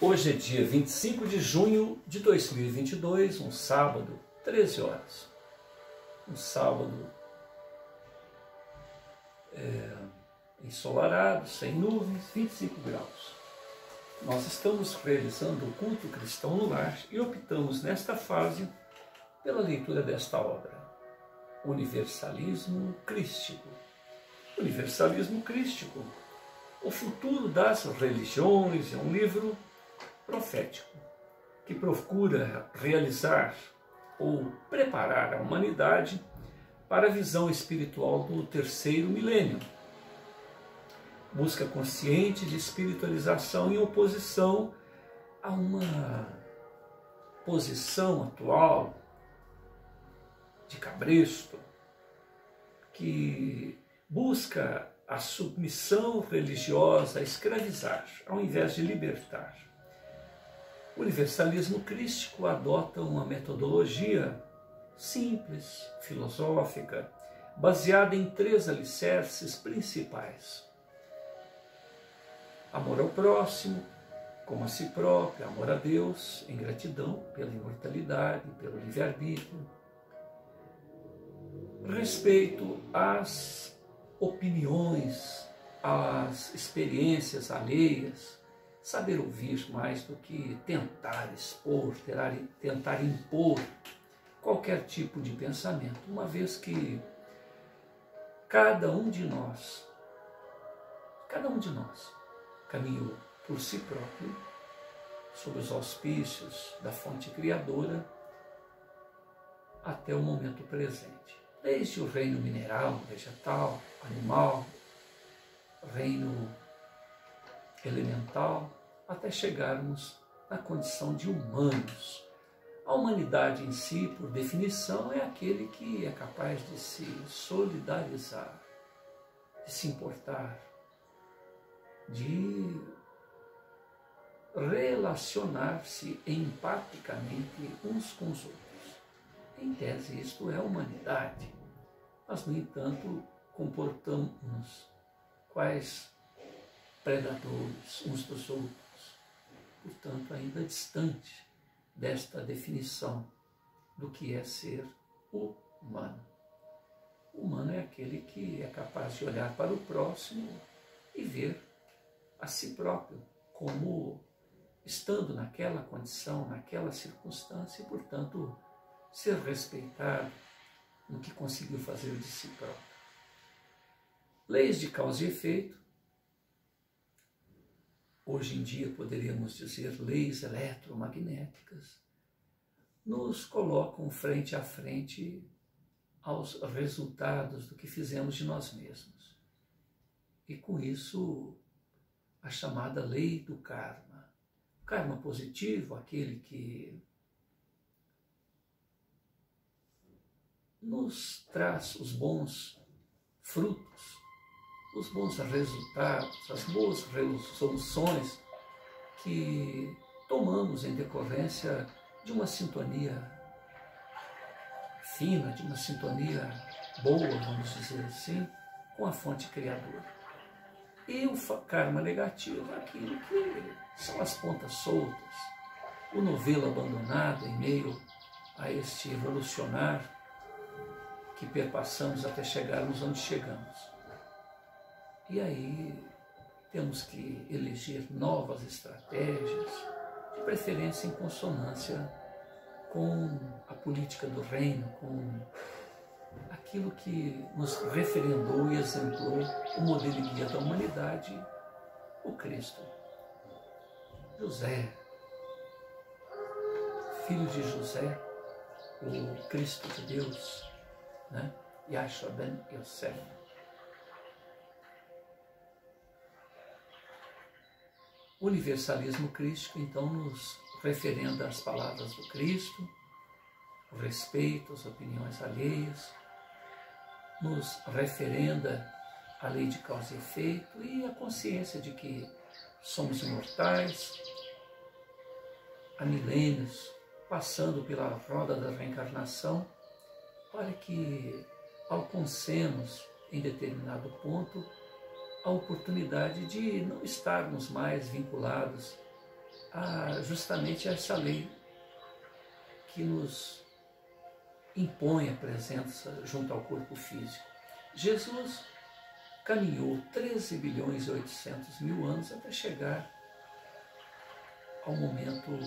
Hoje é dia 25 de junho de 2022, um sábado, 13 horas. Um sábado ensolarado, sem nuvens, 25 graus. Nós estamos realizando o culto cristão no lar e optamos nesta fase pela leitura desta obra, Universalismo Crístico. Universalismo Crístico, o futuro das religiões, é um livro profético que procura realizar ou preparar a humanidade para a visão espiritual do terceiro milênio. Busca consciente de espiritualização em oposição a uma posição atual de cabresto que busca a submissão religiosa a escravizar, ao invés de libertar. O universalismo crístico adota uma metodologia simples, filosófica, baseada em 3 alicerces principais: amor ao próximo, como a si próprio, amor a Deus, em gratidão pela imortalidade, pelo livre-arbítrio, respeito às opiniões, às experiências alheias, saber ouvir mais do que tentar expor, tentar impor qualquer tipo de pensamento, uma vez que cada um de nós caminhou por si próprio, sob os auspícios da fonte criadora, até o momento presente. Desde o reino mineral, vegetal, animal, reino elemental, até chegarmos na condição de humanos. A humanidade em si, por definição, é aquele que é capaz de se solidarizar, de se importar, de relacionar-se empaticamente uns com os outros. Em tese, isto é a humanidade. Mas, no entanto, comportamos-nos quais predadores uns dos outros, portanto, ainda distante desta definição do que é ser humano. O humano é aquele que é capaz de olhar para o próximo e ver a si próprio como estando naquela condição, naquela circunstância e, portanto, ser respeitado no que conseguiu fazer de si próprio. Leis de causa e efeito, hoje em dia poderíamos dizer leis eletromagnéticas, nos colocam frente a frente aos resultados do que fizemos de nós mesmos. E com isso, a chamada lei do karma. O karma positivo, aquele que nos traz os bons frutos, os bons resultados, as boas resoluções que tomamos em decorrência de uma sintonia fina, de uma sintonia boa, vamos dizer assim, com a fonte criadora. E o karma negativo é aquilo que são as pontas soltas, o novelo abandonado em meio a este evolucionar que perpassamos até chegarmos onde chegamos. E aí temos que eleger novas estratégias, de preferência em consonância com a política do reino, com aquilo que nos referendou e exemplou o modelo e guia da humanidade, o Cristo. José, filho de José, o Cristo de Deus, né? Yahshua ben Yosef. O universalismo crístico, então, nos referenda às palavras do Cristo, o respeito às opiniões alheias, nos referenda à lei de causa e efeito e a consciência de que somos imortais, há milênios, passando pela roda da reencarnação, para que alcancemos em determinado ponto a oportunidade de não estarmos mais vinculados justamente essa lei que nos impõe a presença junto ao corpo físico. Jesus caminhou 13 bilhões e 800 mil anos até chegar ao momento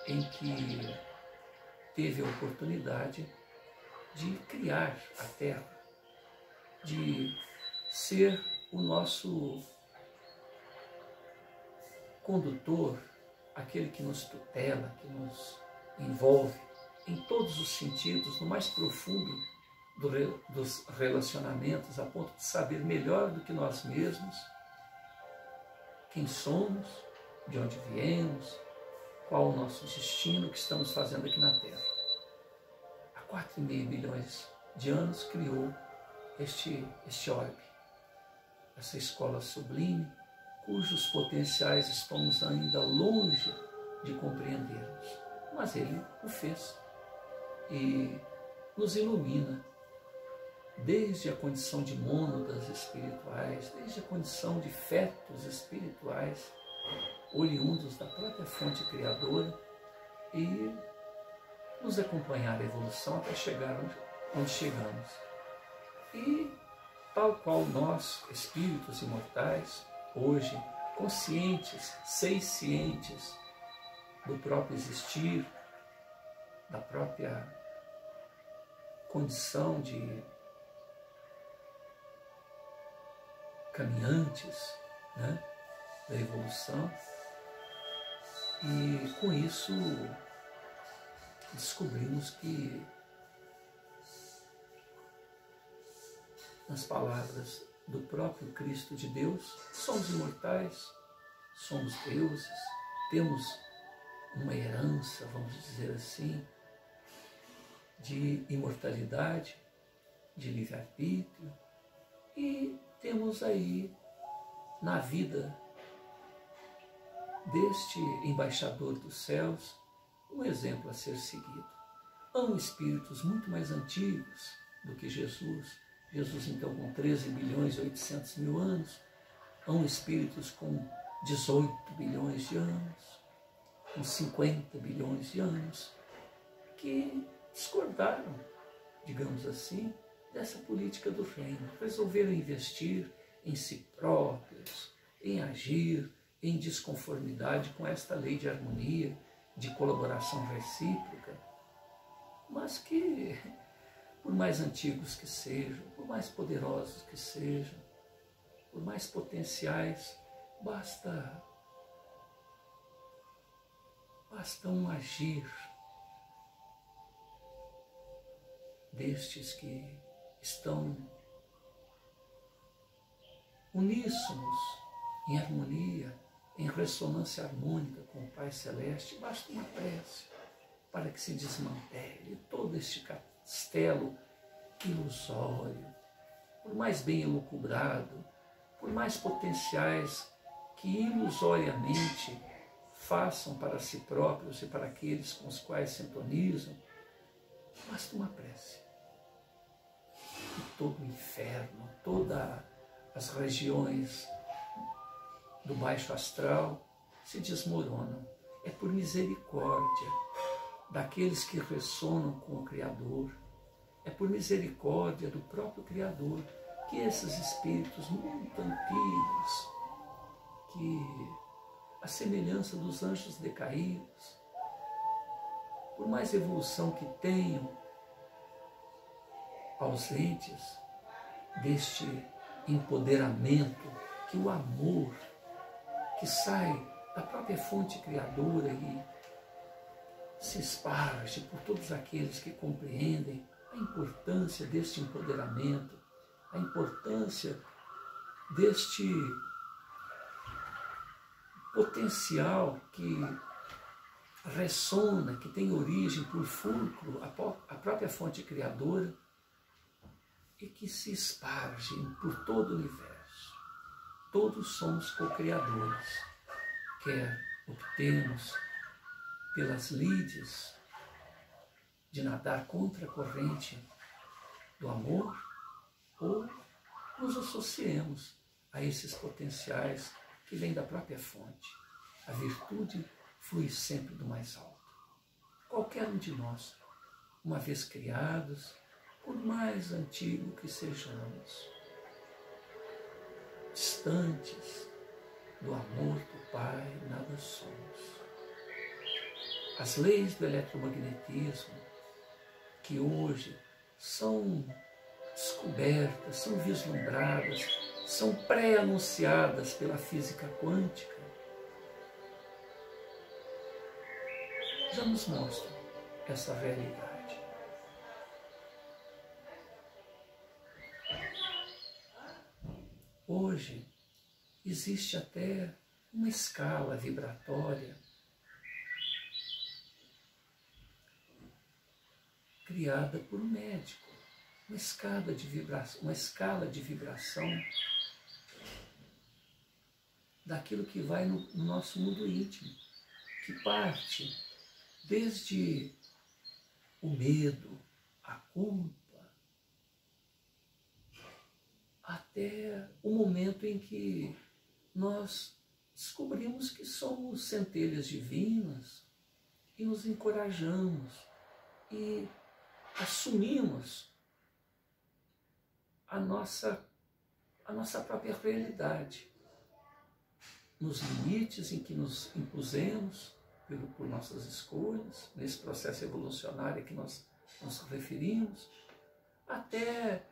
em que teve a oportunidade de criar a Terra, de ser o nosso condutor, aquele que nos tutela, que nos envolve em todos os sentidos, no mais profundo dos relacionamentos, a ponto de saber melhor do que nós mesmos quem somos, de onde viemos, qual o nosso destino, o que estamos fazendo aqui na Terra. Há 4,5 bilhões de anos criou este orbe, essa escola sublime, cujos potenciais estamos ainda longe de compreendermos. Mas Ele o fez e nos ilumina desde a condição de mônadas espirituais, desde a condição de fetos espirituais, oriundos da própria fonte criadora, e nos acompanhar a evolução até chegar onde chegamos. E, tal qual nós, espíritos imortais, hoje, conscientes, cientes do próprio existir, da própria condição de caminhantes, né, da evolução, e com isso descobrimos que, nas palavras do próprio Cristo de Deus, somos imortais, somos deuses, temos uma herança, vamos dizer assim, de imortalidade, de livre-arbítrio, e temos aí na vida deste embaixador dos céus um exemplo a ser seguido. Há espíritos muito mais antigos do que Jesus. Jesus, então, com 13 bilhões e 800 mil anos. Há espíritos com 18 bilhões de anos, com 50 bilhões de anos, que discordaram, digamos assim, dessa política do reino. Resolveram investir em si próprios, em agir em desconformidade com esta lei de harmonia, de colaboração recíproca, mas que, por mais antigos que sejam, por mais poderosos que sejam, por mais potenciais, basta um agir destes que estão uníssonos, em harmonia, em ressonância harmônica com o Pai Celeste. Basta uma prece para que se desmantele todo este castelo ilusório, por mais bem elucubrado, por mais potenciais que ilusoriamente façam para si próprios e para aqueles com os quais sintonizam. Basta uma prece. E todo o inferno, todas as regiões do baixo astral se desmoronam. É por misericórdia daqueles que ressonam com o Criador, é por misericórdia do próprio Criador que esses espíritos muito antigos, que a semelhança dos anjos decaídos, por mais evolução que tenham, ausentes deste empoderamento que o amor que sai da própria fonte criadora e se esparge por todos aqueles que compreendem a importância deste empoderamento, a importância deste potencial que ressona, que tem origem por fulcro, a própria fonte criadora, e que se esparge por todo o universo. Todos somos co-criadores, quer optemos pelas lides de nadar contra a corrente do amor, ou nos associemos a esses potenciais que vêm da própria fonte. A virtude flui sempre do mais alto. Qualquer um de nós, uma vez criados, por mais antigo que sejamos, distantes do amor do Pai, nada somos. As leis do eletromagnetismo, que hoje são descobertas, são vislumbradas, são pré-anunciadas pela física quântica, já nos mostram essa realidade. Hoje existe até uma escala vibratória criada por um médico, uma escala de vibração daquilo que vai no nosso mundo íntimo, que parte desde o medo, a culpa, até o momento em que nós descobrimos que somos centelhas divinas e nos encorajamos e assumimos a nossa própria realidade, nos limites em que nos impusemos por nossas escolhas, nesse processo evolucionário que nós nos referimos, até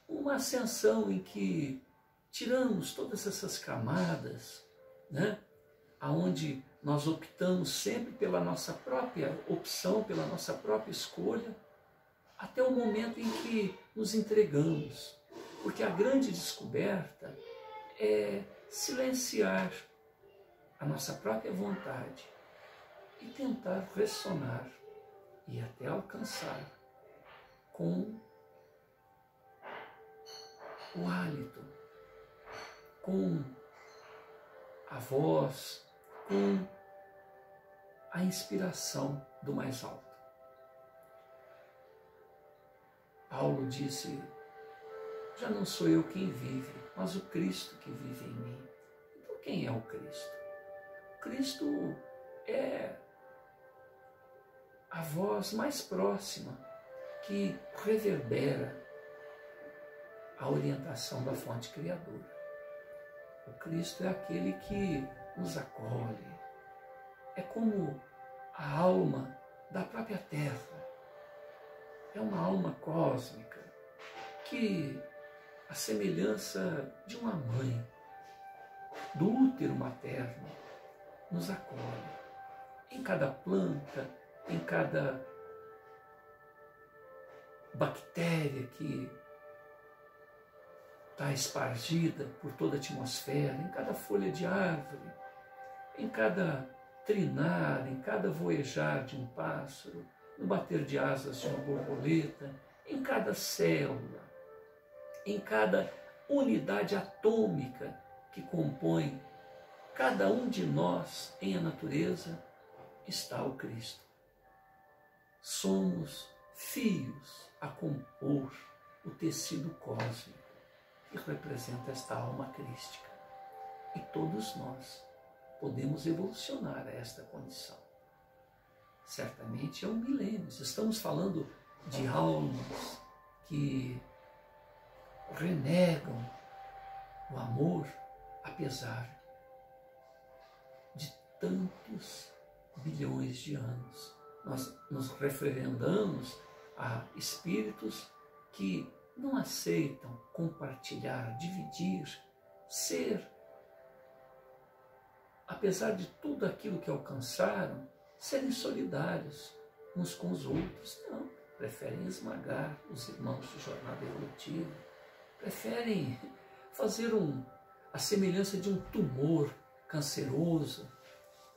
uma ascensão em que tiramos todas essas camadas, né, aonde nós optamos sempre pela nossa própria opção, pela nossa própria escolha, até o momento em que nos entregamos. Porque a grande descoberta é silenciar a nossa própria vontade e tentar ressonar e até alcançar com o hálito, com a voz, com a inspiração do mais alto. Paulo disse: já não sou eu quem vive, mas o Cristo que vive em mim. Então quem é o Cristo? O Cristo é a voz mais próxima que reverbera a orientação da fonte criadora. O Cristo é aquele que nos acolhe, é como a alma da própria terra, é uma alma cósmica que, a semelhança de uma mãe, do útero materno, nos acolhe em cada planta, em cada bactéria que está espargida por toda a atmosfera, em cada folha de árvore, em cada trinar, em cada voejar de um pássaro, no bater de asas de uma borboleta, em cada célula, em cada unidade atômica que compõe cada um de nós em a natureza, está o Cristo. Somos fios a compor o tecido cósmico que representa esta alma crística. E todos nós podemos evolucionar a esta condição. Certamente é um milênio. Estamos falando de almas que renegam o amor, apesar de tantos bilhões de anos. Nós nos referendamos a espíritos que não aceitam compartilhar, dividir, ser, apesar de tudo aquilo que alcançaram, serem solidários uns com os outros. Não, preferem esmagar os irmãos de jornada evolutiva, preferem fazer a semelhança de um tumor canceroso,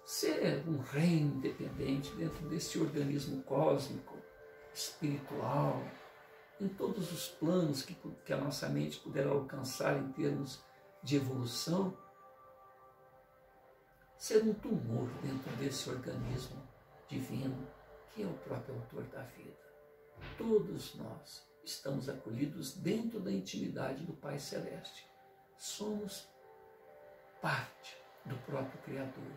ser um reino independente dentro desse organismo cósmico, espiritual, em todos os planos que a nossa mente puder alcançar em termos de evolução, ser um tumor dentro desse organismo divino que é o próprio autor da vida. Todos nós estamos acolhidos dentro da intimidade do Pai Celeste. Somos parte do próprio Criador.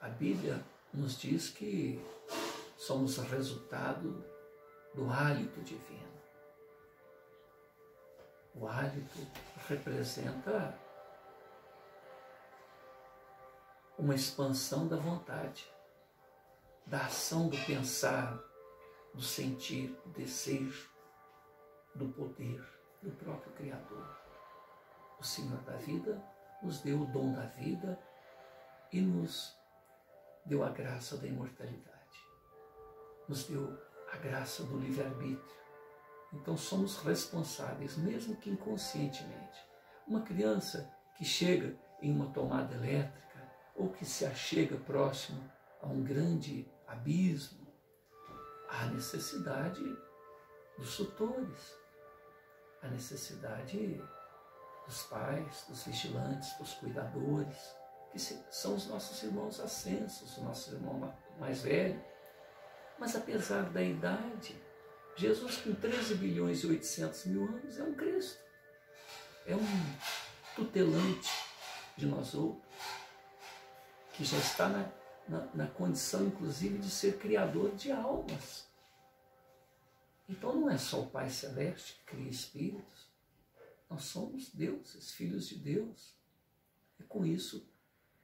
A Bíblia nos diz que somos resultado do hálito divino. O hálito representa uma expansão da vontade, da ação do pensar, do sentir, do desejo, do poder do próprio Criador. O Senhor da vida nos deu o dom da vida e nos deu a graça da imortalidade. Nos deu a graça do livre-arbítrio. Então somos responsáveis, mesmo que inconscientemente. Uma criança que chega em uma tomada elétrica ou que se achega próximo a um grande abismo, há necessidade dos tutores, há necessidade dos pais, dos vigilantes, dos cuidadores, que são os nossos irmãos ascensos, o nosso irmão mais velho. Mas apesar da idade, Jesus com 13 bilhões e 800 mil anos é um Cristo, é um tutelante de nós outros, que já está na condição, inclusive, de ser criador de almas. Então não é só o Pai Celeste que cria espíritos, nós somos deuses, filhos de Deus. E com isso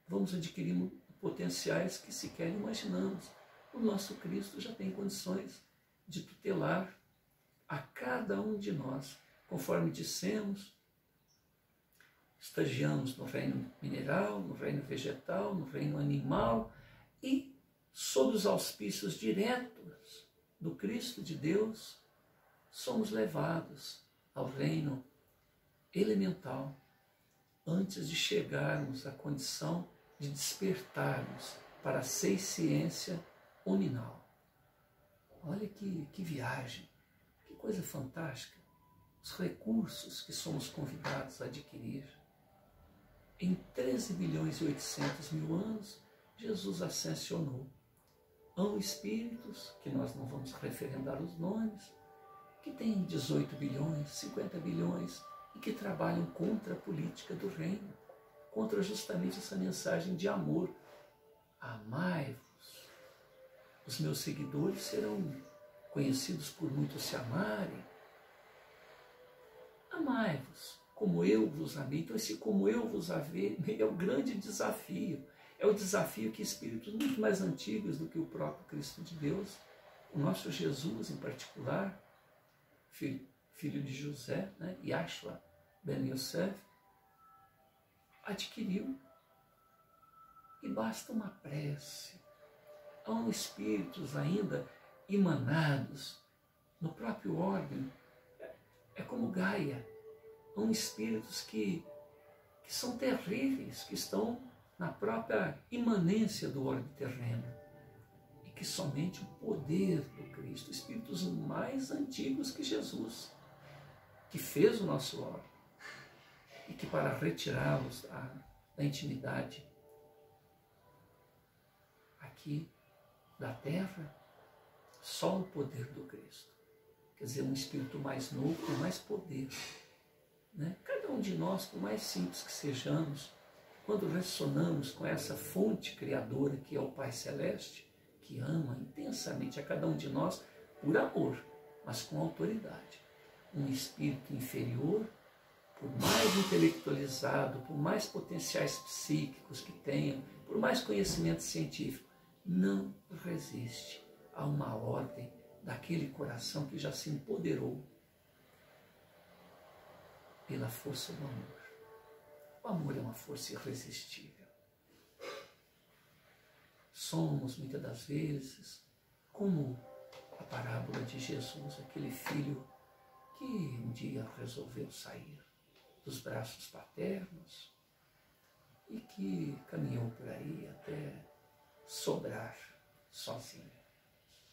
vamos adquirindo potenciais que sequer imaginamos. O nosso Cristo já tem condições de tutelar a cada um de nós, conforme dissemos, estagiamos no reino mineral, no reino vegetal, no reino animal e sob os auspícios diretos do Cristo de Deus, somos levados ao reino elemental antes de chegarmos à condição de despertarmos para a seisciência uninal. Olha que viagem, que coisa fantástica, os recursos que somos convidados a adquirir. Em 13 bilhões e 800 mil anos, Jesus ascensionou. Há espíritos, que nós não vamos referendar os nomes, que têm 18 bilhões, 50 bilhões, e que trabalham contra a política do reino, contra justamente essa mensagem de amor. Amai-vos. Os meus seguidores serão conhecidos por muitos se amarem. Amai-vos, como eu vos amei. Então esse como eu vos amei é o grande desafio. É o desafio que espíritos muito mais antigos do que o próprio Cristo de Deus, o nosso Jesus em particular, filho de José, né, Yahshua ben Yosef, adquiriu. E basta uma prece. Há espíritos ainda emanados no próprio órgão. É como Gaia. Há espíritos que são terríveis, que estão na própria imanência do orbe terreno. E que somente o poder do Cristo, espíritos mais antigos que Jesus, que fez o nosso orbe, e que para retirá-los da intimidade aqui da terra, só o poder do Cristo. Quer dizer, um espírito mais novo com mais poder. Né? Cada um de nós, por mais simples que sejamos, quando ressonamos com essa fonte criadora que é o Pai Celeste, que ama intensamente a cada um de nós por amor, mas com autoridade. Um espírito inferior, por mais intelectualizado, por mais potenciais psíquicos que tenha, por mais conhecimento científico, não resiste a uma ordem daquele coração que já se empoderou pela força do amor. O amor é uma força irresistível. Somos, muitas das vezes, como a parábola de Jesus, aquele filho que um dia resolveu sair dos braços paternos e que caminhou por aí até sobrar sozinho,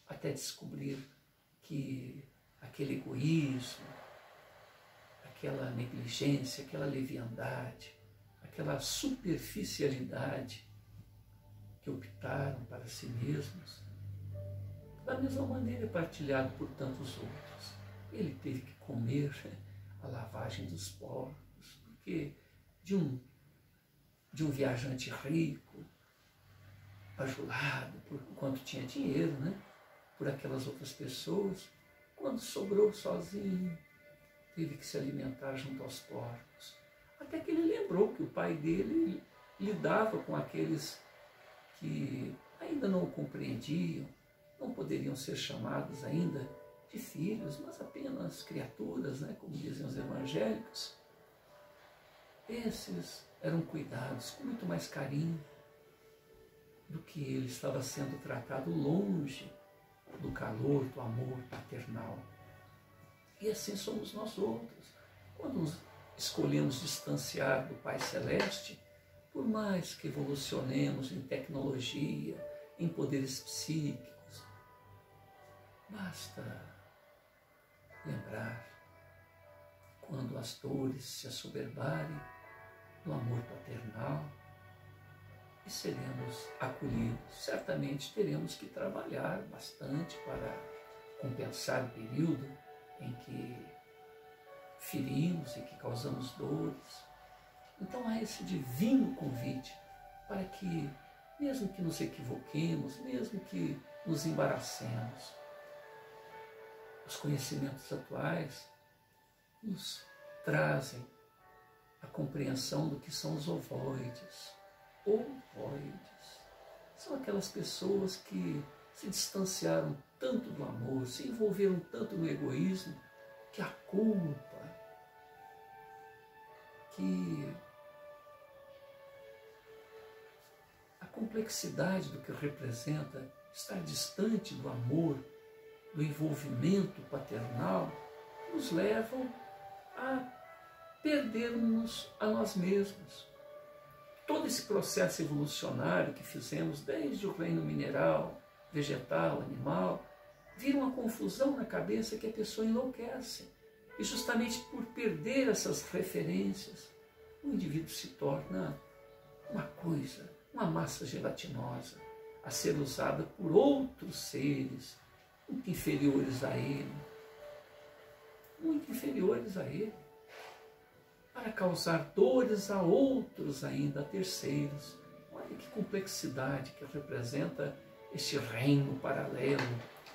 até descobrir que aquele egoísmo, aquela negligência, aquela leviandade, aquela superficialidade que optaram para si mesmos, da mesma maneira é partilhado por tantos outros. Ele teve que comer a lavagem dos porcos, porque de um viajante rico bajulado por quanto tinha dinheiro, né? Por aquelas outras pessoas. Quando sobrou sozinho, teve que se alimentar junto aos porcos. Até que ele lembrou que o pai dele lidava com aqueles que ainda não o compreendiam, não poderiam ser chamados ainda de filhos, mas apenas criaturas, né, como dizem os evangélicos. Esses eram cuidados com muito mais carinho do que ele estava sendo tratado longe do calor, do amor paternal. E assim somos nós outros. Quando nos escolhemos distanciar do Pai Celeste, por mais que evolucionemos em tecnologia, em poderes psíquicos, basta lembrar quando as dores se assoberbarem do amor paternal e seremos acolhidos. Certamente teremos que trabalhar bastante para compensar o período em que ferimos e que causamos dores. Então há esse divino convite para que, mesmo que nos equivoquemos, mesmo que nos embaracemos, os conhecimentos atuais nos trazem a compreensão do que são os ovoides. Ovoides são aquelas pessoas que se distanciaram tanto do amor, se envolveram tanto no egoísmo, que a culpa, que a complexidade do que representa estar distante do amor, do envolvimento paternal, nos levam a perdermos a nós mesmos. Todo esse processo evolucionário que fizemos desde o reino mineral, vegetal, animal, vira uma confusão na cabeça que a pessoa enlouquece. E justamente por perder essas referências, o indivíduo se torna uma coisa, uma massa gelatinosa, a ser usada por outros seres muito inferiores a ele, para causar dores a outros ainda, a terceiros. Olha que complexidade que representa este reino paralelo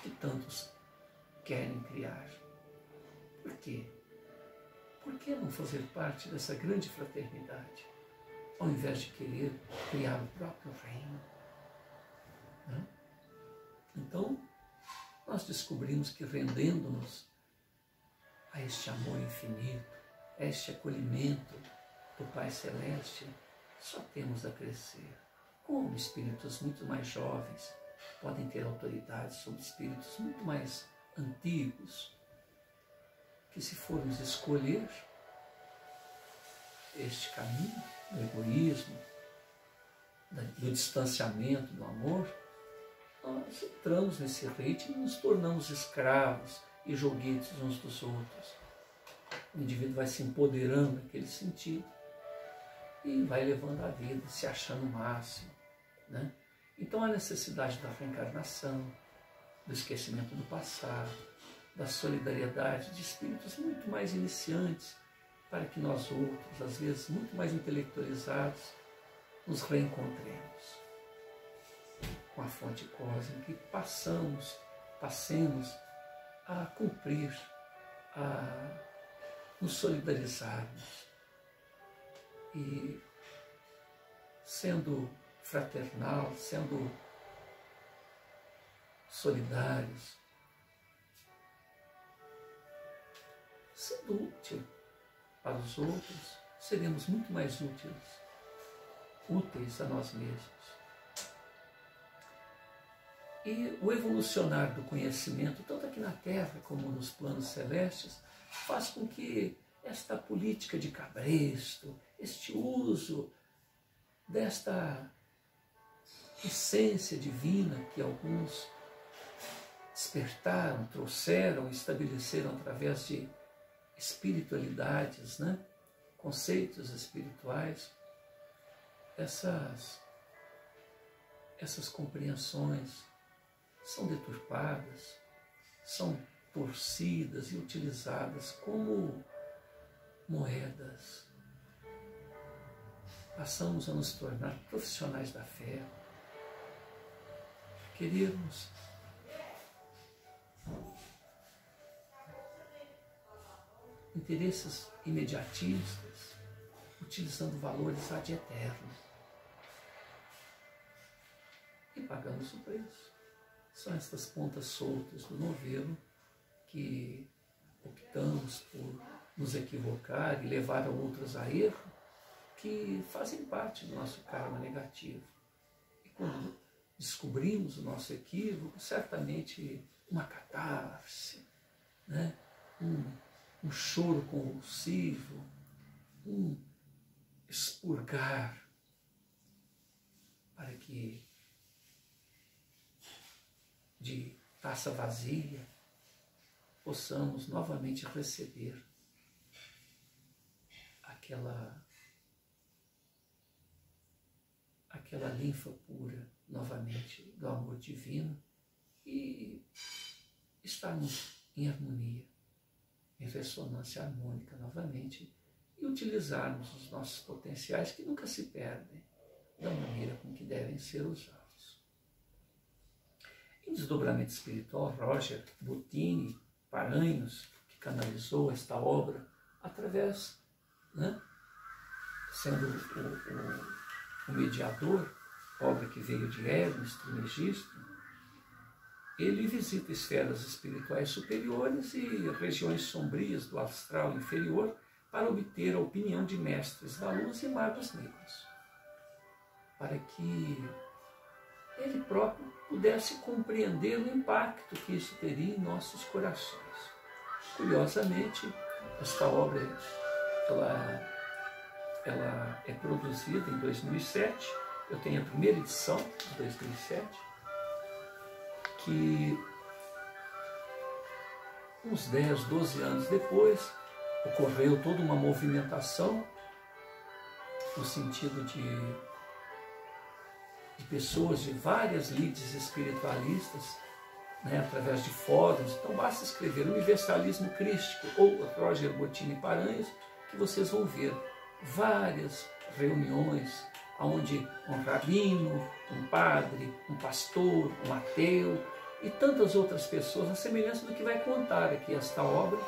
que tantos querem criar. Por quê? Por que não fazer parte dessa grande fraternidade, ao invés de querer criar o próprio reino? Né? Então, nós descobrimos que rendendo-nos a este amor infinito, a este acolhimento do Pai Celeste, só temos a crescer. Como espíritos muito mais jovens podem ter autoridade sobre espíritos muito mais antigos, que se formos escolher este caminho do egoísmo, do distanciamento do amor, nós entramos nesse ritmo e nos tornamos escravos e joguetes uns dos outros. O indivíduo vai se empoderando daquele sentido e vai levando a vida, se achando o máximo, né? Então a necessidade da reencarnação, do esquecimento do passado, da solidariedade de espíritos muito mais iniciantes, para que nós outros, às vezes muito mais intelectualizados, nos reencontremos com a fonte cósmica e passemos a cumprir, a nos solidarizarmos e, sendo fraternal, sendo solidários, sendo útil para os outros, seremos muito mais úteis a nós mesmos. E o evolucionar do conhecimento, tanto aqui na Terra como nos planos celestes, faz com que esta política de cabresto, este uso desta essência divina que alguns despertaram, trouxeram, estabeleceram através de espiritualidades, né? Conceitos espirituais, essas compreensões são deturpadas, são torcidas e utilizadas como moedas. Passamos a nos tornar profissionais da fé, querermos interesses imediatistas, utilizando valores ad eterno. E pagamos o preço. São estas pontas soltas do novelo que optamos por nos equivocar e levar a outros a erro, que fazem parte do nosso karma negativo. E quando descobrimos o nosso equívoco, certamente uma catarse, né? um choro convulsivo, um expurgar, para que de taça vazia possamos novamente receber aquela linfa pura novamente do amor divino e estarmos em harmonia, em ressonância harmônica novamente e utilizarmos os nossos potenciais que nunca se perdem da maneira com que devem ser usados. Em Desdobramento Espiritual, Roger Bottini Paranhos, que canalizou esta obra através, sendo o mediador, obra que veio de Hermes Trismegisto, ele visita esferas espirituais superiores e regiões sombrias do astral inferior para obter a opinião de mestres da luz e magos negros, para que ele próprio pudesse compreender o impacto que isso teria em nossos corações. Curiosamente, esta obra ela é produzida em 2007, eu tenho a primeira edição de 2007, que uns 10, 12 anos depois, ocorreu toda uma movimentação no sentido de pessoas de várias lides espiritualistas, através de fóruns. Então basta escrever Universalismo Crístico ou Roger Bottini Paranhos, que vocês vão ver várias reuniões onde um rabino, um padre, um pastor, um ateu e tantas outras pessoas, a semelhança do que vai contar aqui esta obra,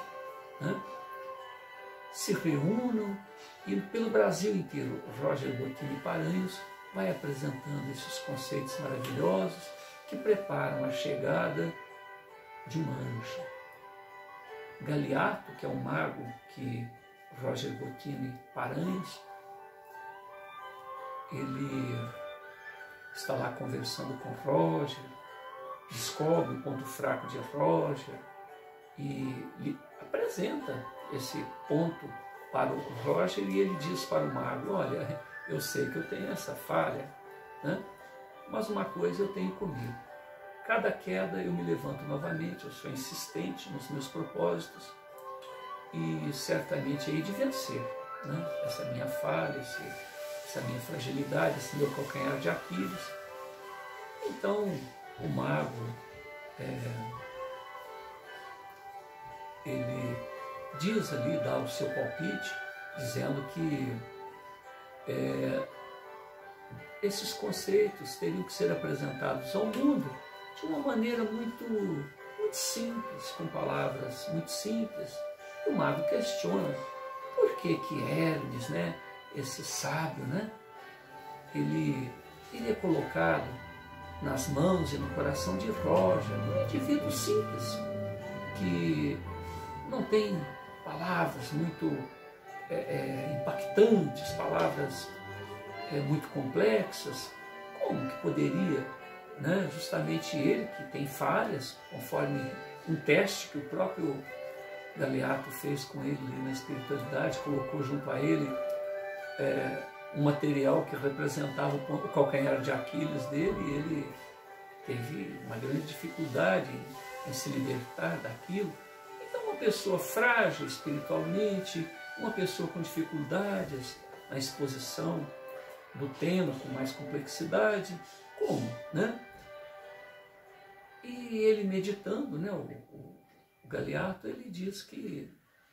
se reúnam e pelo Brasil inteiro Roger Bottini Paranhos vai apresentando esses conceitos maravilhosos que preparam a chegada de um anjo. Galiato, que é um mago que Roger Bottini Paranhos, ele está lá conversando com Roger, descobre o ponto fraco de Roger e lhe apresenta esse ponto para o Roger e ele diz para o mago: olha, eu sei que eu tenho essa falha, mas uma coisa eu tenho comigo. Cada queda eu me levanto novamente, eu sou insistente nos meus propósitos e certamente hei de vencer essa minha falha, essa minha fragilidade, esse meu calcanhar de Aquiles. Então o mago, ele diz ali, dá o seu palpite, dizendo que esses conceitos teriam que ser apresentados ao mundo de uma maneira muito, muito simples, com palavras muito simples. E o mago questiona por que Hermes, esse sábio, ele é colocado nas mãos e no coração de Roger, um indivíduo simples, que não tem palavras muito impactantes, palavras muito complexas. Como que poderia, justamente ele, que tem falhas, conforme um teste que o próprio Galiato fez com ele na espiritualidade, colocou junto a ele um material que representava o calcanhar de Aquiles dele, e ele teve uma grande dificuldade em se libertar daquilo. Então uma pessoa frágil espiritualmente, uma pessoa com dificuldades na exposição do tema com mais complexidade, como, E ele meditando, o Galiato, ele diz que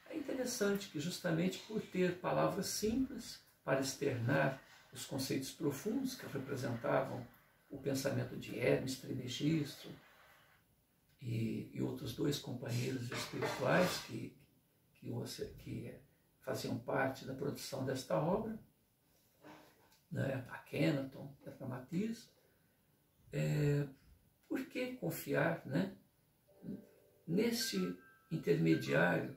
é interessante que justamente por ter palavras simples para externar os conceitos profundos que representavam o pensamento de Hermes Trismegisto e outros dois companheiros espirituais que faziam parte da produção desta obra, né? Akhenaton, Dramatiz. Por que confiar, né, nesse intermediário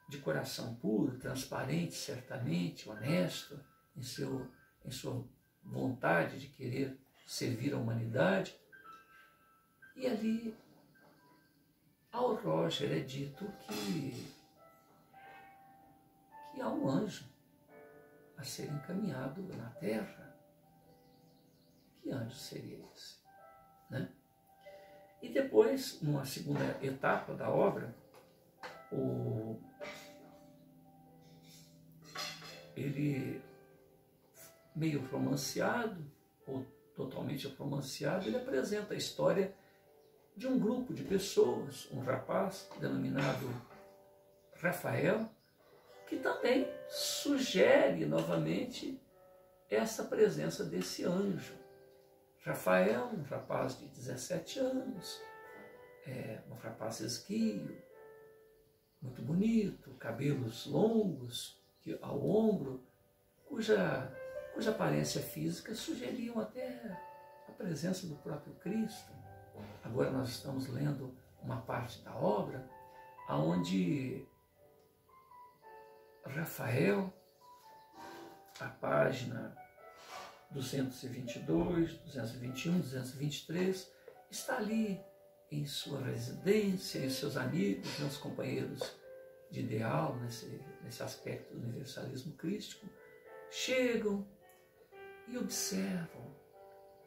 de coração puro, transparente, certamente, honesto, em sua vontade de querer servir a humanidade? E ali, ao Roger é dito que há um anjo a ser encaminhado na Terra. Que anjo seria esse? Né? E depois, numa segunda etapa da obra, ele, meio romanceado, ou totalmente romanceado, ele apresenta a história de um grupo de pessoas, um rapaz denominado Rafael, que também sugere novamente essa presença desse anjo. Rafael, um rapaz de 17 anos, um rapaz esguio, muito bonito, cabelos longos ao ombro, cuja aparência física sugeriam até a presença do próprio Cristo. Agora nós estamos lendo uma parte da obra onde Rafael, a página 222, 221, 223, está ali em sua residência, e seus amigos, seus companheiros de ideal, nesse aspecto do universalismo crístico, chegam e observam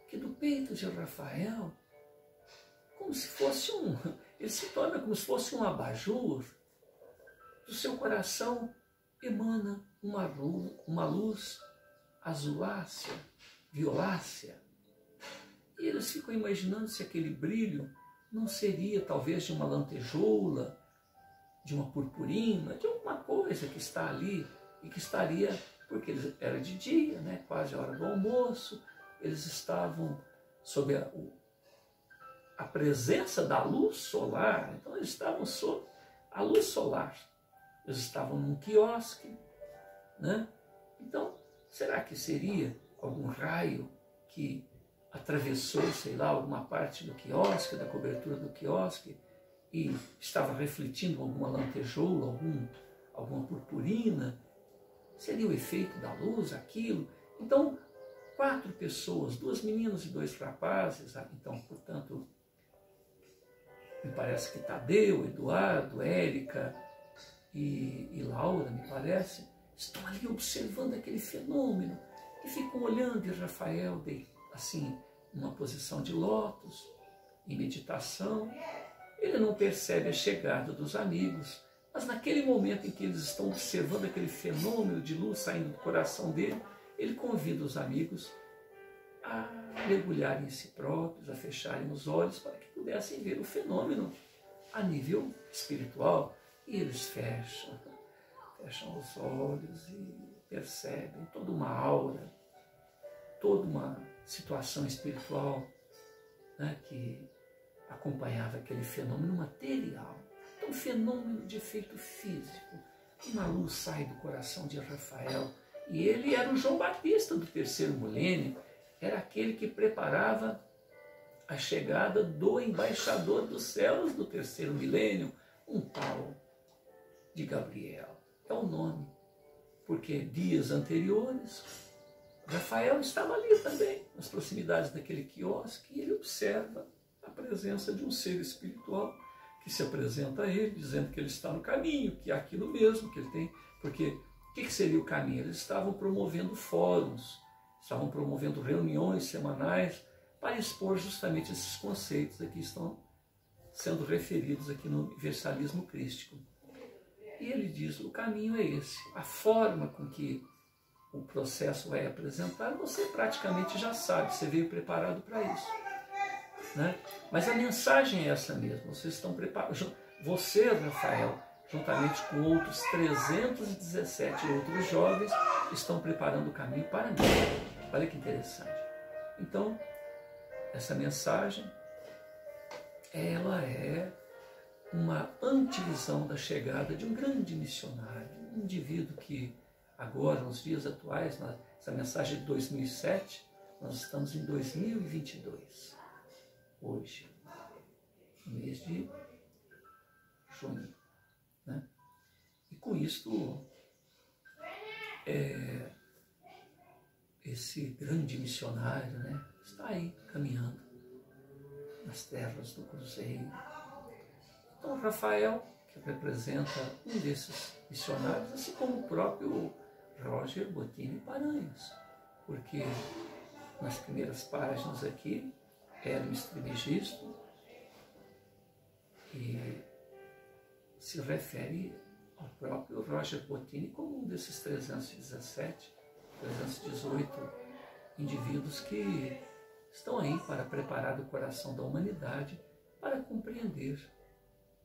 que do peito de Rafael, ele se torna como se fosse um abajur, do seu coração emana uma luz azulácea, violácea. E eles ficam imaginando se aquele brilho não seria talvez de uma lantejoula, de uma purpurina, de alguma coisa que está ali e que estaria, porque era de dia, né, quase a hora do almoço, eles estavam sob a presença da luz solar, então eles estavam sob a luz solar. Eles estavam num quiosque, né? Então, será que seria algum raio que atravessou, sei lá, alguma parte do quiosque, da cobertura do quiosque, e estava refletindo alguma lantejoula, alguma purpurina? Seria o efeito da luz, aquilo? Então, 4 pessoas, 2 meninas e 2 rapazes, então, portanto, me parece que Tadeu, Eduardo, Érica e Laura, me parece, estão ali observando aquele fenômeno e ficam olhando, e Rafael, assim, numa posição de lótus, em meditação. Ele não percebe a chegada dos amigos, mas naquele momento em que eles estão observando aquele fenômeno de luz saindo do coração dele, ele convida os amigos a mergulharem em si próprios, a fecharem os olhos para que pudessem ver o fenômeno a nível espiritual. E eles fecham os olhos e percebem toda uma aura, toda uma situação espiritual, né, que acompanhava aquele fenômeno material. Então, fenômeno de efeito físico. Uma luz sai do coração de Rafael. E ele era o João Batista do 3º milênio, era aquele que preparava a chegada do embaixador dos céus do 3º milênio, um tal de Gabriel. É o nome, porque dias anteriores, Rafael estava ali também, nas proximidades daquele quiosque, e ele observa a presença de um ser espiritual que se apresenta a ele, dizendo que ele está no caminho, que é aquilo mesmo que ele tem. Porque o que seria o caminho? Eles estavam promovendo fóruns, estavam promovendo reuniões semanais para expor justamente esses conceitos aqui que estão sendo referidos aqui no universalismo crístico. E ele diz, o caminho é esse. A forma com que o processo é apresentado, você praticamente já sabe, você veio preparado para isso, né? Mas a mensagem é essa mesmo, vocês estão preparados. Você, Rafael, juntamente com outros 317 outros jovens, estão preparando o caminho para mim. Olha que interessante. Então, essa mensagem, ela é uma antevisão da chegada de um grande missionário, um indivíduo que agora, nos dias atuais, essa mensagem de 2007, nós estamos em 2022, hoje, no mês de junho, né? E com isto, esse grande missionário, né, está aí caminhando nas terras do Cruzeiro. Então, Rafael, que representa um desses missionários, assim como o próprio Roger Bottini Paranhos, porque nas primeiras páginas aqui, Hermes Trismegisto, e se refere ao próprio Roger Bottini como um desses 317, 318 indivíduos que estão aí para preparar o coração da humanidade para compreender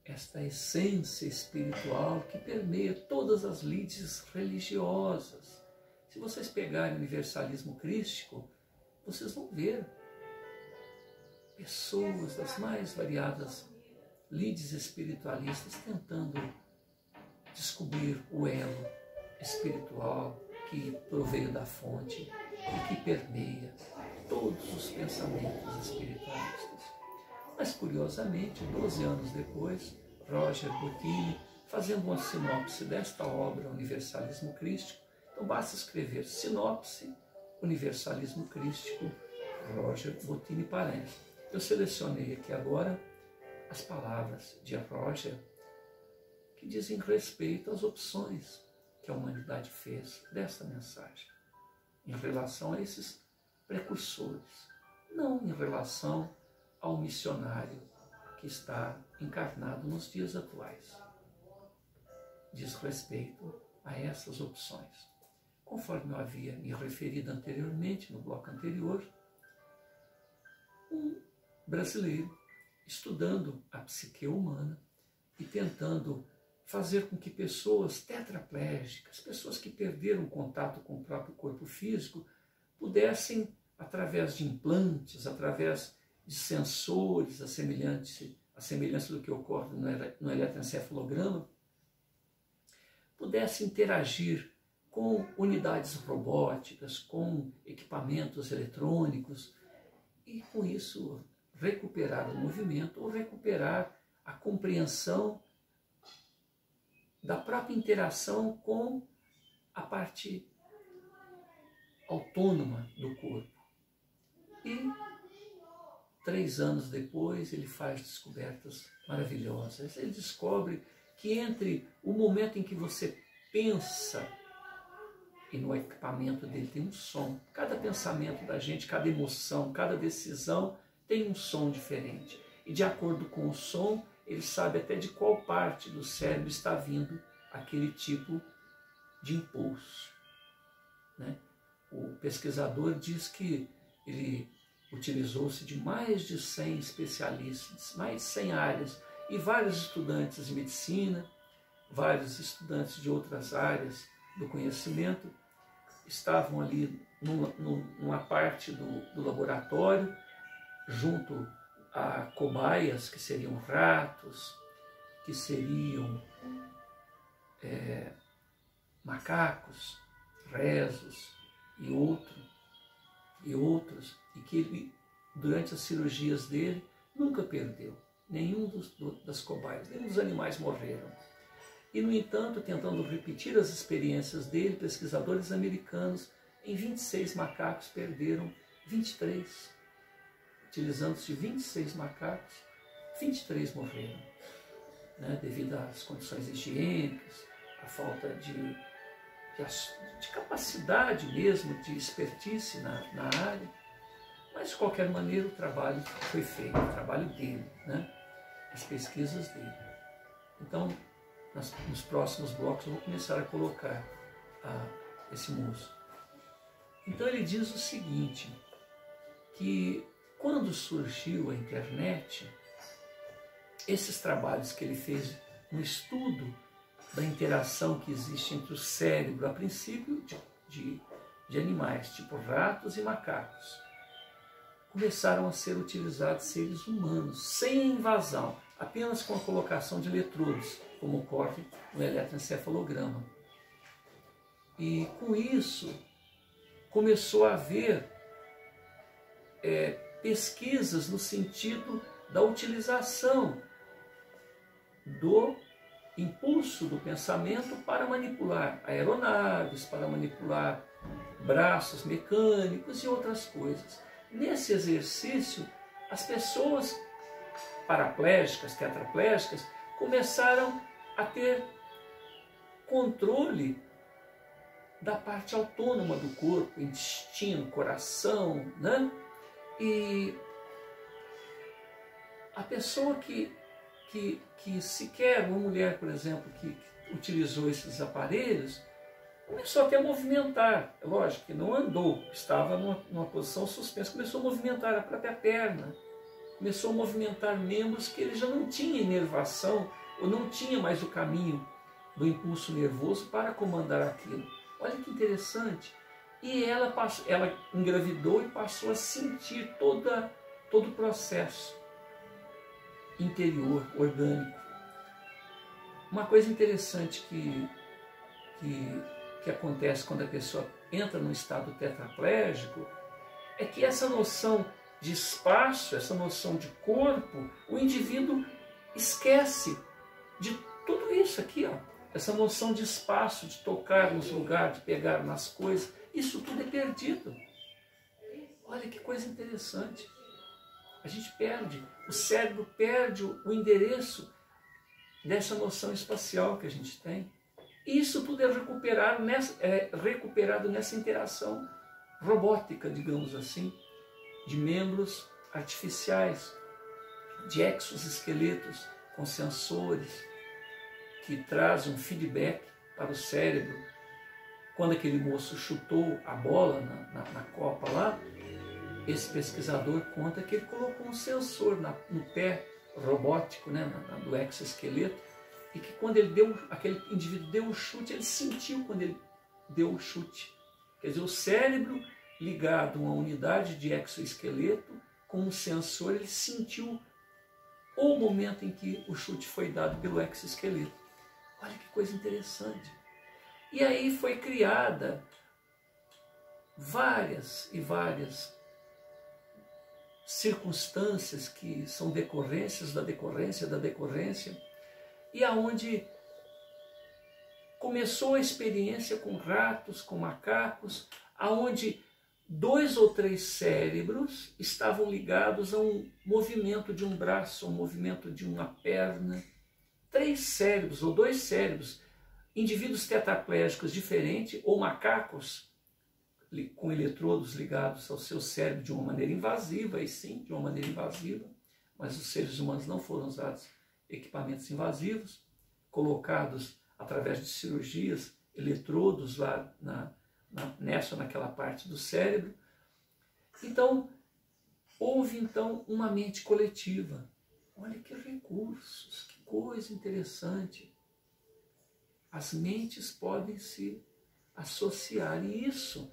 esta essência espiritual que permeia todas as lides religiosas. Se vocês pegarem o universalismo crístico, vocês vão ver pessoas das mais variadas lides espiritualistas tentando descobrir o elo espiritual que proveio da fonte e que permeia todos os pensamentos espiritualistas. Mas, curiosamente, 12 anos depois, Roger Bottini, fazendo uma sinopse desta obra, Universalismo Crístico, então basta escrever sinopse, Universalismo Crístico, Roger Bottini Paranhos. Eu selecionei aqui agora as palavras de Roger que dizem respeito às opções que a humanidade fez desta mensagem em relação a esses precursores, não em relação ao missionário que está encarnado nos dias atuais. Diz respeito a essas opções. Conforme eu havia me referido anteriormente, no bloco anterior, um brasileiro estudando a psique humana e tentando fazer com que pessoas tetraplégicas, pessoas que perderam contato com o próprio corpo físico, pudessem, através de implantes, através de sensores, a semelhança do que ocorre no eletroencefalograma, pudesse interagir com unidades robóticas, com equipamentos eletrônicos e, com isso, recuperar o movimento ou recuperar a compreensão da própria interação com a parte autônoma do corpo. E 3 anos depois ele faz descobertas maravilhosas. Ele descobre que entre o momento em que você pensa, e no equipamento dele tem um som, cada pensamento da gente, cada emoção, cada decisão tem um som diferente. E de acordo com o som, ele sabe até de qual parte do cérebro está vindo aquele tipo de impulso, né? O pesquisador diz que ele utilizou-se de mais de 100 especialistas, mais de 100 áreas, e vários estudantes de medicina, vários estudantes de outras áreas do conhecimento estavam ali numa parte do laboratório, junto a cobaias, que seriam ratos, que seriam macacos, rezos e outros, e que ele, durante as cirurgias dele, nunca perdeu. Nenhum das cobaias, nenhum dos animais morreram. E, no entanto, tentando repetir as experiências dele, pesquisadores americanos, em 26 macacos, perderam 23. Utilizando-se de 26 macacos, 23 morreram, né, devido às condições higiênicas, à falta de capacidade mesmo, de expertise na área. Mas, de qualquer maneira, o trabalho foi feito, o trabalho dele, né, as pesquisas dele. Então, nos próximos blocos, eu vou começar a colocar esse moço. Então, ele diz o seguinte, que quando surgiu a internet, esses trabalhos que ele fez no estudo da interação que existe entre o cérebro, a princípio, de animais, tipo ratos e macacos, começaram a ser utilizados seres humanos, sem invasão, apenas com a colocação de eletrodos, como ocorre no eletroencefalograma. E com isso começou a haver pesquisas no sentido da utilização do impulso do pensamento para manipular aeronaves, para manipular braços mecânicos e outras coisas. Nesse exercício, as pessoas paraplégicas, tetraplégicas, começaram a ter controle da parte autônoma do corpo, intestino, coração, né? E a pessoa que sequer, uma mulher, por exemplo, que utilizou esses aparelhos, começou até a movimentar. Lógico que não andou, estava numa posição suspensa, começou a movimentar a própria perna, começou a movimentar membros que ele já não tinha inervação, ou não tinha mais o caminho do impulso nervoso para comandar aquilo. Olha que interessante. E ela engravidou e passou a sentir todo o processo interior, orgânico. Uma coisa interessante que acontece quando a pessoa entra num estado tetraplégico é que essa noção de espaço, essa noção de corpo, o indivíduo esquece de tudo isso aqui, ó. Essa noção de espaço, de tocar nos lugares, de pegar nas coisas, isso tudo é perdido. Olha que coisa interessante. A gente perde, o cérebro perde o endereço dessa noção espacial que a gente tem. E isso tudo é recuperado nessa interação robótica, digamos assim, de membros artificiais, de exoesqueletos com sensores que trazem um feedback para o cérebro. Quando aquele moço chutou a bola na Copa lá, esse pesquisador conta que ele colocou um sensor no pé robótico, né, do exoesqueleto, e que quando aquele indivíduo deu o chute, ele sentiu quando ele deu o chute. Quer dizer, o cérebro ligado a uma unidade de exoesqueleto, com um sensor, ele sentiu o momento em que o chute foi dado pelo exoesqueleto. Olha que coisa interessante. E aí foi criada várias e várias circunstâncias que são decorrências da decorrência da decorrência, e aonde começou a experiência com ratos, com macacos, aonde 2 ou 3 cérebros estavam ligados a um movimento de um braço, um movimento de uma perna. 3 cérebros ou 2 cérebros, indivíduos tetraplégicos diferentes, ou macacos com eletrodos ligados ao seu cérebro de uma maneira invasiva, e sim, de uma maneira invasiva, mas os seres humanos não foram usados equipamentos invasivos, colocados através de cirurgias, eletrodos lá nessa ou naquela parte do cérebro. Então, houve então uma mente coletiva. Olha que recursos, que coisa interessante. As mentes podem se associar, e isso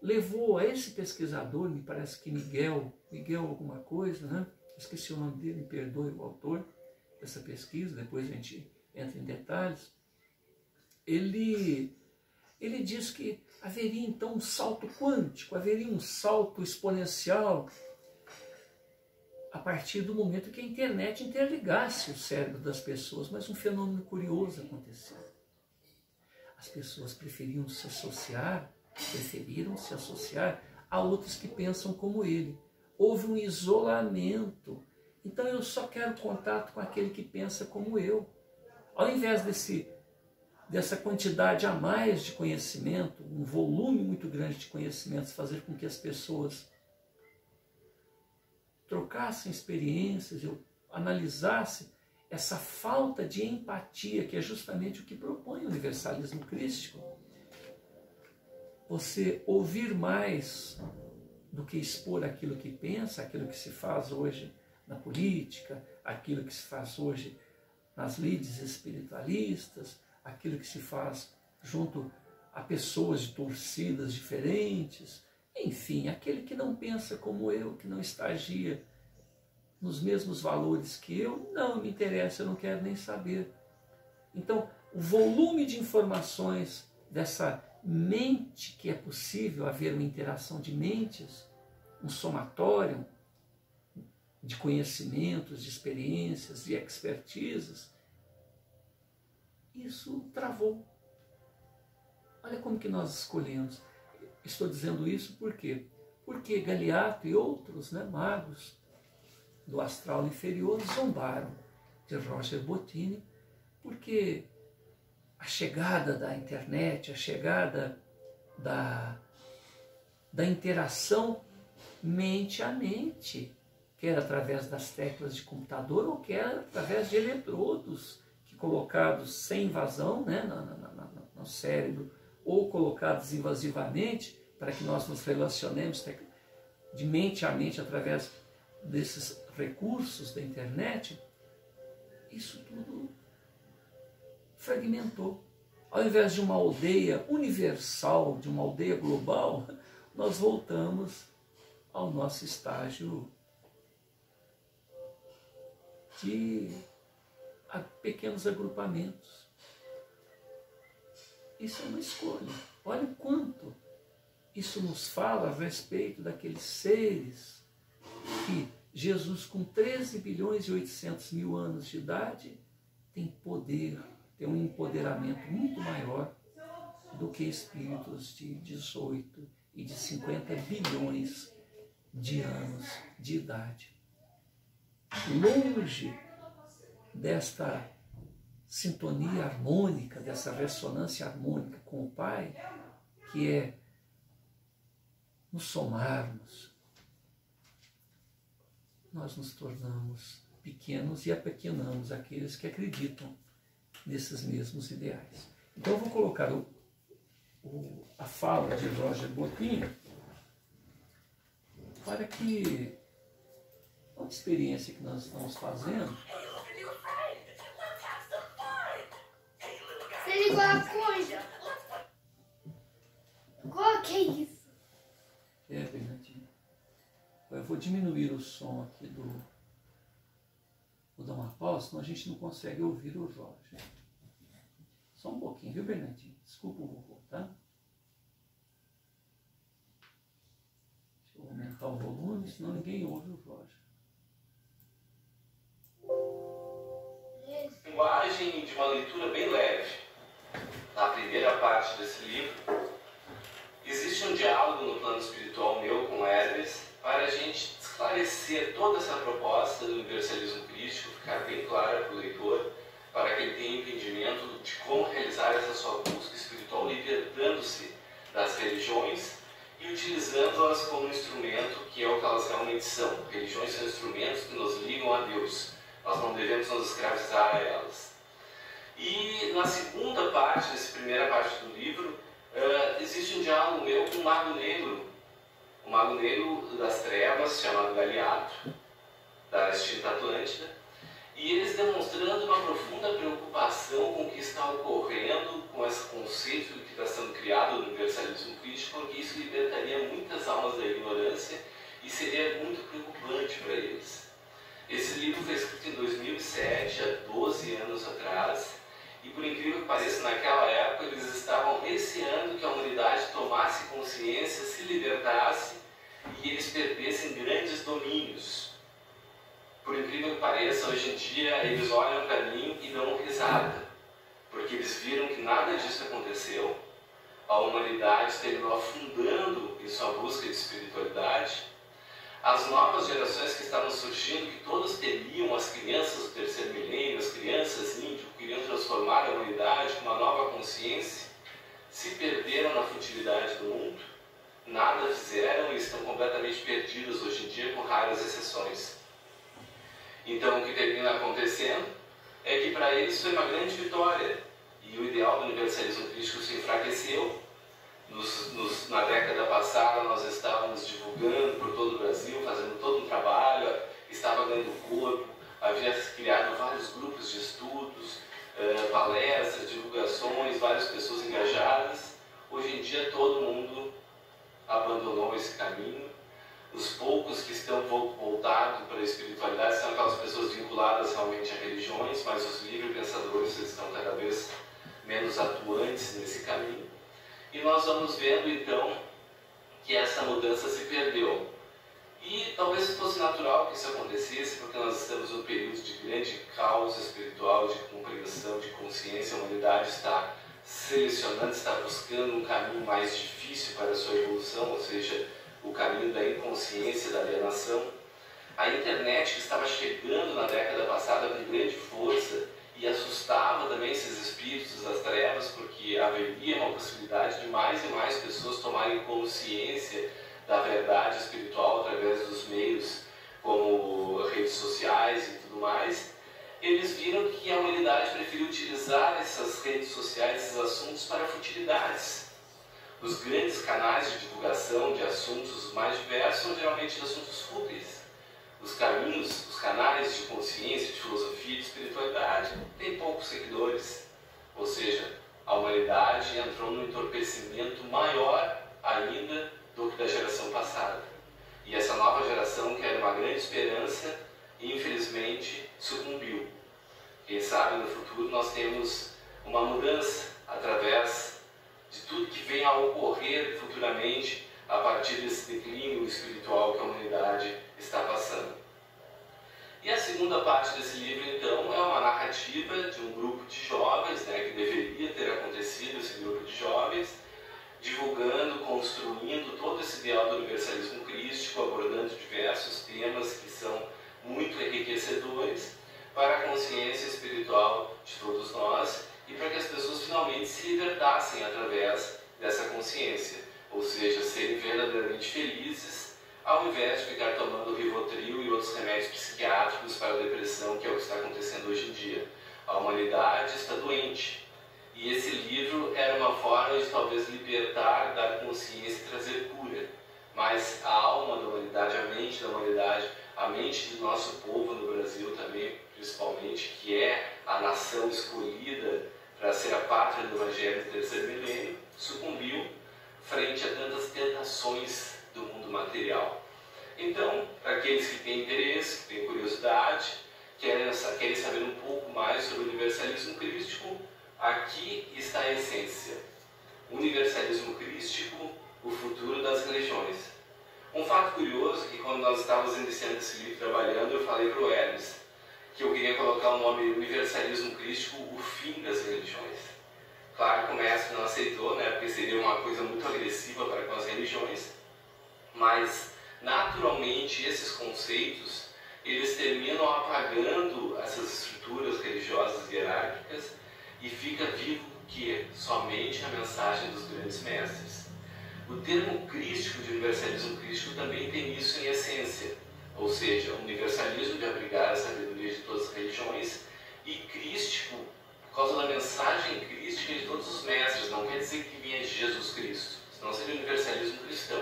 levou a esse pesquisador, me parece que Miguel alguma coisa, né? Esqueci o nome dele, me perdoe, o autor dessa pesquisa, depois a gente entra em detalhes. Ele diz que haveria então um salto quântico, haveria um salto exponencial a partir do momento que a internet interligasse o cérebro das pessoas, mas um fenômeno curioso aconteceu. As pessoas preferiram se associar a outros que pensam como ele. Houve um isolamento. Então eu só quero contato com aquele que pensa como eu. Ao invés dessa quantidade a mais de conhecimento, um volume muito grande de conhecimentos, fazer com que as pessoas trocassem experiências, eu analisasse essa falta de empatia, que é justamente o que propõe o universalismo crístico. Você ouvir mais do que expor aquilo que pensa, aquilo que se faz hoje na política, aquilo que se faz hoje nas lides espiritualistas, aquilo que se faz junto a pessoas de torcidas diferentes, enfim, aquele que não pensa como eu, que não estagia nos mesmos valores que eu, não me interessa, eu não quero nem saber. Então, o volume de informações dessa mente, que é possível haver uma interação de mentes, um somatório de conhecimentos, de experiências, de expertises, isso travou. Olha como que nós escolhemos. Estou dizendo isso por quê? Porque Galeato e outros magos do astral inferior zombaram de Roger Bottin, porque a chegada da internet, a chegada da interação mente a mente, quer através das teclas de computador ou quer através de eletrodos colocados sem invasão no cérebro ou colocados invasivamente para que nós nos relacionemos de mente a mente através desses recursos da internet, isso tudo fragmentou. Ao invés de uma aldeia universal, de uma aldeia global, nós voltamos ao nosso estágio de pequenos agrupamentos. Isso é uma escolha. Olha o quanto isso nos fala a respeito daqueles seres que Jesus, com 13 bilhões e 800 mil anos de idade, tem poder, tem um empoderamento muito maior do que espíritos de 18 e de 50 bilhões de anos de idade. Longe desta sintonia harmônica, dessa ressonância harmônica com o Pai, que é nos somarmos, nós nos tornamos pequenos e apequenamos aqueles que acreditam nesses mesmos ideais. Então eu vou colocar a fala de Roger Bottin para que uma experiência que nós estamos fazendo. Você ligou a coisa? Qual que é isso? Bernardinho. Eu vou diminuir o som aqui do... Vou dar uma pausa, senão a gente não consegue ouvir o Jorge. Só um pouquinho, viu, Bernardinho? Desculpa o vovô, tá? Deixa eu aumentar o volume, senão ninguém ouve o Jorge. Linguagem de uma leitura bem leve. Na primeira parte desse livro, existe um diálogo no plano espiritual meu com Hermes para a gente esclarecer toda essa proposta do universalismo crístico, ficar bem clara para o leitor, para que ele tenha entendimento de como realizar essa sua busca espiritual, libertando-se das religiões e utilizando-as como instrumento, que é o que elas realmente são. Religiões são instrumentos que nos ligam a Deus. Nós não devemos nos escravizar a elas. E na segunda parte, nessa primeira parte do livro, existe um diálogo meu com um mago negro das trevas, chamado Galeato, da extinta Atlântida, e eles demonstrando uma profunda preocupação com o que está ocorrendo, com esse conceito que está sendo criado no universalismo crístico, porque isso libertaria muitas almas da ignorância e seria muito preocupante para eles. Esse livro foi escrito em 2007, há 12 anos atrás, e por incrível que pareça, naquela época eles estavam receando que a humanidade tomasse consciência, se libertasse e eles perdessem grandes domínios. Por incrível que pareça, hoje em dia eles olham para mim e dão risada, porque eles viram que nada disso aconteceu, a humanidade terminou afundando em sua busca de espiritualidade. As novas gerações que estavam surgindo, que todos temiam, as crianças do terceiro milênio, as crianças índio, que queriam transformar a humanidade com uma nova consciência, se perderam na futilidade do mundo, nada fizeram e estão completamente perdidos hoje em dia, com raras exceções. Então o que termina acontecendo é que para eles foi uma grande vitória, e o ideal do universalismo crístico se enfraqueceu. Na década passada nós estávamos divulgando por todo o Brasil, fazendo todo um trabalho, estava ganhando corpo, havia criado vários grupos de estudos, palestras, divulgações, várias pessoas engajadas. Hoje em dia todo mundo abandonou esse caminho. Os poucos que estão voltados para a espiritualidade são aquelas pessoas vinculadas realmente a religiões, mas os livres pensadores estão cada vez menos atuantes nesse caminho. E nós vamos vendo então que essa mudança se perdeu. E talvez fosse natural que isso acontecesse, porque nós estamos num período de grande caos espiritual, de compreensão, de consciência. A humanidade está selecionando, está buscando um caminho mais difícil para a sua evolução, ou seja, o caminho da inconsciência, da alienação. A internet, que estava chegando na década passada com grande força e assustava também esses espíritos das trevas, porque haveria uma possibilidade de mais e mais pessoas tomarem consciência da verdade espiritual através dos meios como redes sociais e tudo mais. Eles viram que a humanidade preferiu utilizar essas redes sociais, esses assuntos, para futilidades. Os grandes canais de divulgação de assuntos mais diversos são geralmente assuntos fúteis. Os caminhos, os canais de consciência, de filosofia, de espiritualidade têm poucos seguidores. Ou seja, a humanidade entrou num entorpecimento maior ainda do que da geração passada. E essa nova geração, que era uma grande esperança, infelizmente sucumbiu. Quem sabe no futuro nós temos uma mudança através de tudo que venha a ocorrer futuramente a partir desse declínio espiritual que a humanidade está passando. E a segunda parte desse livro, então, é uma narrativa de um grupo de jovens, que deveria ter acontecido, esse grupo de jovens, divulgando, construindo todo esse ideal do universalismo crístico, abordando diversos temas que são muito enriquecedores para a consciência espiritual de todos nós e para que as pessoas finalmente se libertassem através dessa consciência, ou seja, serem verdadeiramente felizes ao invés de ficar tomando Rivotril e outros remédios psiquiátricos para a depressão, que é o que está acontecendo hoje em dia. A humanidade está doente. E esse livro era uma forma de talvez libertar, dar consciência e trazer cura. Mas a alma da humanidade, a mente da humanidade, a mente do nosso povo no Brasil também, principalmente, que é a nação escolhida para ser a pátria do Evangelho do terceiro milênio, sucumbiu frente a tantas tentações do mundo material. Então, para aqueles que têm interesse, que têm curiosidade, querem saber um pouco mais sobre o universalismo crístico, aqui está a essência. Universalismo crístico, o futuro das religiões. Um fato curioso é que quando nós estávamos iniciando esse livro trabalhando, eu falei para o Hermes que eu queria colocar o nome Universalismo Crístico, o fim das religiões. Claro que o mestre não aceitou, porque seria uma coisa muito agressiva para com as religiões, mas naturalmente esses conceitos eles terminam apagando essas estruturas religiosas hierárquicas e fica vivo o quê? Somente a mensagem dos grandes mestres. O termo crístico, de universalismo crístico, também tem isso em essência, ou seja, o universalismo de abrigar a sabedoria de todas as religiões e crístico por causa da mensagem crística de todos os mestres. Não quer dizer que vinha de Jesus Cristo, senão seria universalismo cristão.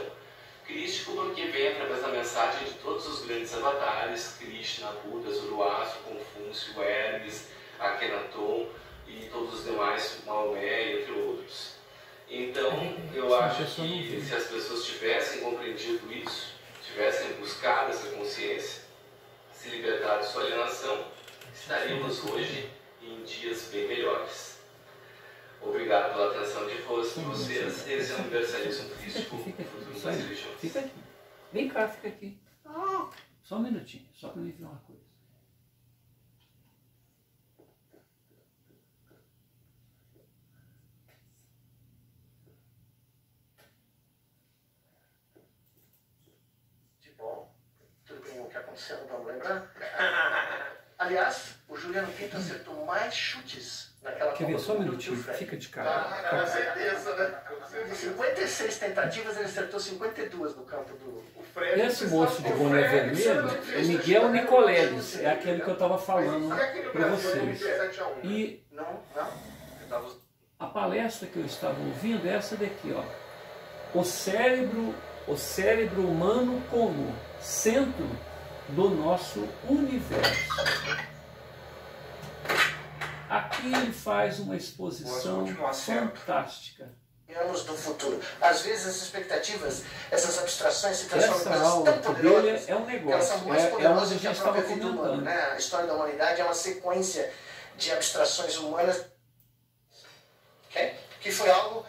Crístico porque vem através da mensagem de todos os grandes avatares, Krishna, Buda, Zoroastro, Confúcio, Hermes, Akhenaton e todos os demais, Maomé, entre outros. Então, eu acho que se as pessoas tivessem compreendido isso, tivessem buscado essa consciência, se libertado de sua alienação, estaríamos hoje em dias bem melhores. Obrigado pela atenção de vocês. Esse é o universalismo crístico, o futuro das religiões. Fica aqui. Vem cá, fica aqui. Só um minutinho, só para me ver uma coisa. De bom. Tudo bem, o que aconteceu, vamos lembrar? Aliás, o Juliano Pinto acertou mais chutes naquela Quer ver, só um minutinho, fica de cara. Com certeza, né? De 56 tentativas, ele acertou 52 no campo do... Esse moço de boné vermelho é Miguel Nicoleles, é aquele que eu estava falando para vocês. E a palestra que eu estava ouvindo é essa daqui, ó. O cérebro humano como centro do nosso universo. Aqui ele faz uma exposição fantástica do futuro. Às vezes as expectativas, essas abstrações se transformam em Essa coisas aula tão poderosas. é um Que elas são negócio, mais é onde poderosas a que a gente estava própria vida humana, comentando. né? A história da humanidade é uma sequência de abstrações humanas, okay? Que foi algo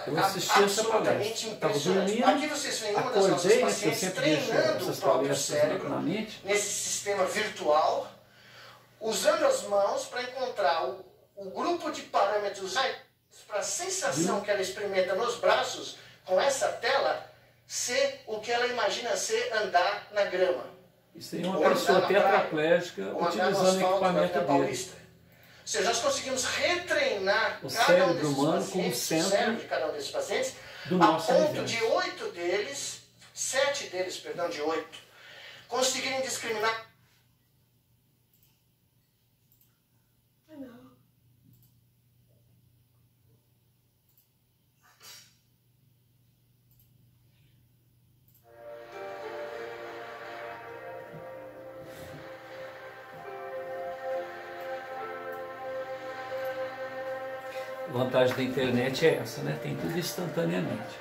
Eu assisti essa palestra, estava dormindo, aqui vocês veem uma das nossas acordei, né, que eu pacientes sempre deixo treinando o essas próprio palestras cérebro na mente. nesse sistema virtual, usando as mãos para encontrar o grupo de parâmetros para a sensação que ela experimenta nos braços com essa tela ser o que ela imagina ser andar na grama. Isso aí é uma pessoa tetraplégica utilizando o equipamento dele. Ou seja, nós conseguimos retreinar o cada um cérebro desses humano pacientes, como o cérebro centro de cada um desses pacientes, do a nosso ponto universo. de 7 deles, de 8, conseguirem discriminar. A vantagem da internet é essa, né? Tem tudo instantaneamente.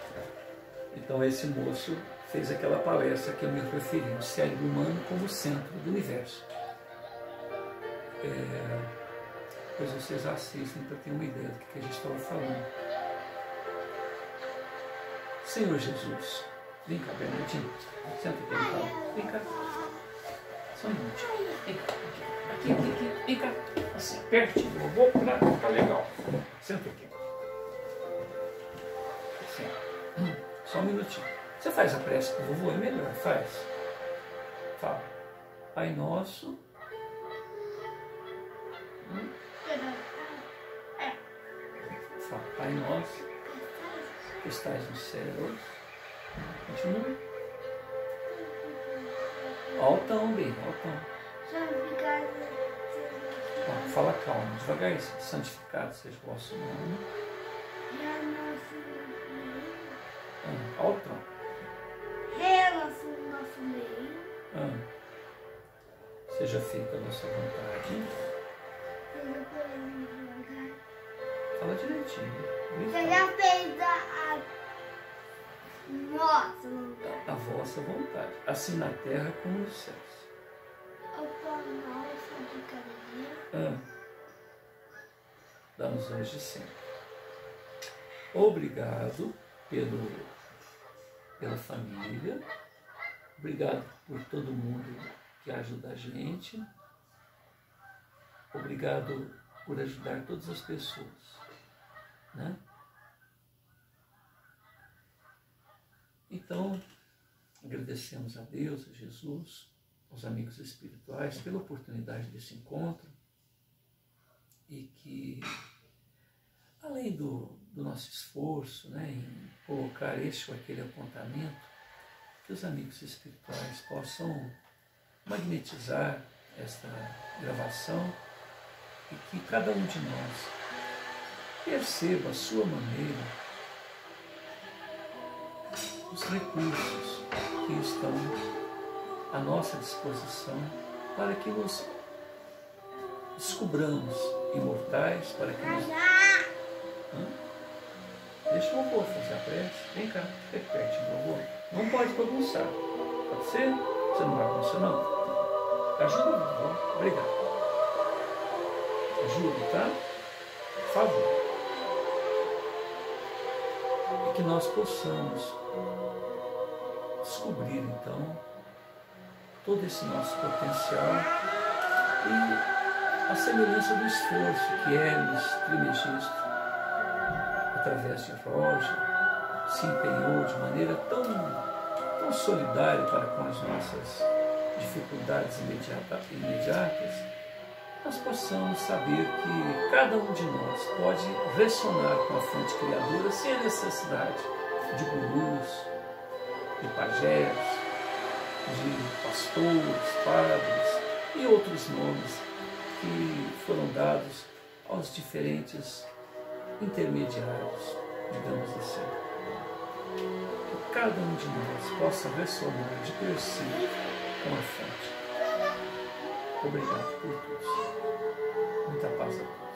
Então esse moço fez aquela palestra que eu me referi, o cérebro humano como centro do universo. Depois vocês assistem para ter uma ideia do que a gente estava falando. Senhor Jesus, vem cá, Bernardinho. Senta aqui, então. Vem cá. Só um minutinho. Vem cá. Aqui. Vem cá. Assim, pertinho do vovô, pra ficar legal. Senta aqui. Assim. Só um minutinho. Você faz a prece com o vovô? É melhor, faz. Fala. Pai Nosso. Fala. Pai Nosso, que estás nos céus. Continua. Altão, bem, altão. Fala calma, devagarzinho. Santificado seja o vosso nome. Altão. Nosso meio. Seja feita a vossa vontade. Fala direitinho. Seja feita a nossa vontade. A vossa vontade. Assim na terra como nos céus. O pão nosso de cada dia. Dá-nos hoje sempre. Obrigado pela família. Obrigado por todo mundo que ajuda a gente. Obrigado por ajudar todas as pessoas. Né? Então, agradecemos a Deus, a Jesus, aos amigos espirituais pela oportunidade desse encontro e que, além do nosso esforço, né, em colocar este ou aquele apontamento, que os amigos espirituais possam magnetizar esta gravação e que cada um de nós perceba a sua maneira os recursos que estão à nossa disposição para que nos descubramos imortais, para que nos... Deixa o vovô fazer a prece. Vem cá, fica pertinho do vovô. Não pode bagunçar. Pode ser? Você não vai bagunçar, não? Ajuda o vovô. Obrigado. Ajuda, tá? Por favor. E que nós possamos descobrir, então, todo esse nosso potencial e a semelhança do esforço que Hermes Trismegisto, através de Roger, se empenhou de maneira tão solidária para com as nossas dificuldades imediatas, nós possamos saber que cada um de nós pode ressonar com a fonte criadora sem a necessidade de gurus, de pajés, de pastores, padres e outros nomes que foram dados aos diferentes intermediários, digamos assim. Que cada um de nós possa ressonar de per si com a fonte. Obrigado por tudo. Muita paz a todos.